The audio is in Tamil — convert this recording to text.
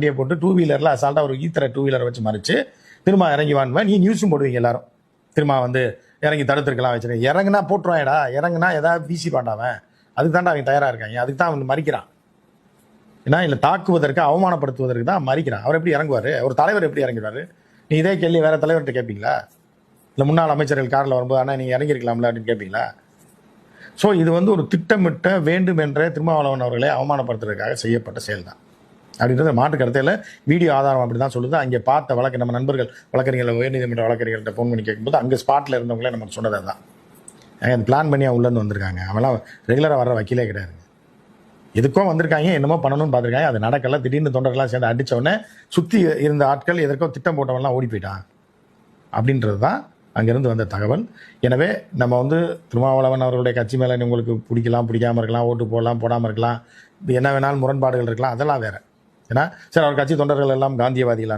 வண்டியை போட்டு 2 வீலரில் அசால்ட்டாக ஒரு ஈத்தரை 2 வீலரை வச்சு மறிச்சு திரும்ப இறங்கி வாங்குவேன். நீ நியூஸும் போடுவீங்க எல்லாரும், திரும்ப வந்து இறங்கி தடுத்துருக்கலாம் வச்சுருக்கேன். இறங்குனா போட்டுருவாயடா, இறங்குனா ஏதாவது வீசி பாண்டாவன், அதுக்கு தாண்டா அவங்க தயாராக இருக்காங்க, அதுக்கு தான் அவன் மறிக்கிறான். ஏன்னா இல்லை தாக்குவதற்கு அவமானப்படுத்துவதற்கு தான் மறிக்கிறான். அவர் எப்படி இறங்குவார்? ஒரு தலைவர் எப்படி இறங்குவார்? நீ இதே கேள்வி வேற தலைவர்கிட்ட கேட்பீங்களா? இல்லை முன்னாள் அமைச்சர்கள் காரில் வரும்போது ஆனால் நீங்கள் இறங்கியிருக்கலாம்ல அப்படின்னு கேட்பீங்களா? ஸோ இது வந்து ஒரு திட்டமிட்ட வேண்டும் என்ற திருமாவளவன் அவர்களை அவமானப்படுத்துறதுக்காக செய்யப்பட்ட செயல் தான் அப்படின்றது மாற்று கருத்தையில் வீடியோ ஆதாரம் அப்படி தான் சொல்லுது. அங்கே பார்த்த வழக்கு நம்ம நண்பர்கள் வழக்கறிஞர்கள் உயர்நீதிமன்ற வழக்கறிஞர்கள்ட்ட ஃபோன் பண்ணி கேட்கும்போது அங்கே ஸ்பாட்டில் இருந்தவங்களே நமக்கு சொன்னது தான். அது பிளான் பண்ணி உள்ளேருந்து வந்திருக்காங்க. அவெல்லாம் ரெகுலராக வர்ற வக்கீலே கிடையாது. எதுக்கோ வந்திருக்காங்க, என்னமோ பண்ணணும்னு பார்த்துருக்காங்க, அது நடக்கல. திடீர்னு தொண்டர்கள்லாம் சேர்ந்து அடித்தவொடனே சுற்றி இருந்த ஆட்கள் எதற்கோ திட்டம் போட்டவன்லாம் ஓடி போயிட்டான் அப்படின்றது தான் அங்கேருந்து வந்த தகவல். எனவே நம்ம வந்து திருமாவளவன் அவர்களுடைய கட்சி மேலே உங்களுக்கு பிடிக்கலாம், பிடிக்காமல் இருக்கலாம், ஓட்டு போடலாம், போடாமல் இருக்கலாம், என்ன வேணாலும் முரண்பாடுகள் இருக்கலாம், அதெல்லாம் வேறு. ஏன்னா சரி, அவர் கட்சி தொண்டர்கள் எல்லாம் காந்தியவாதிகளாக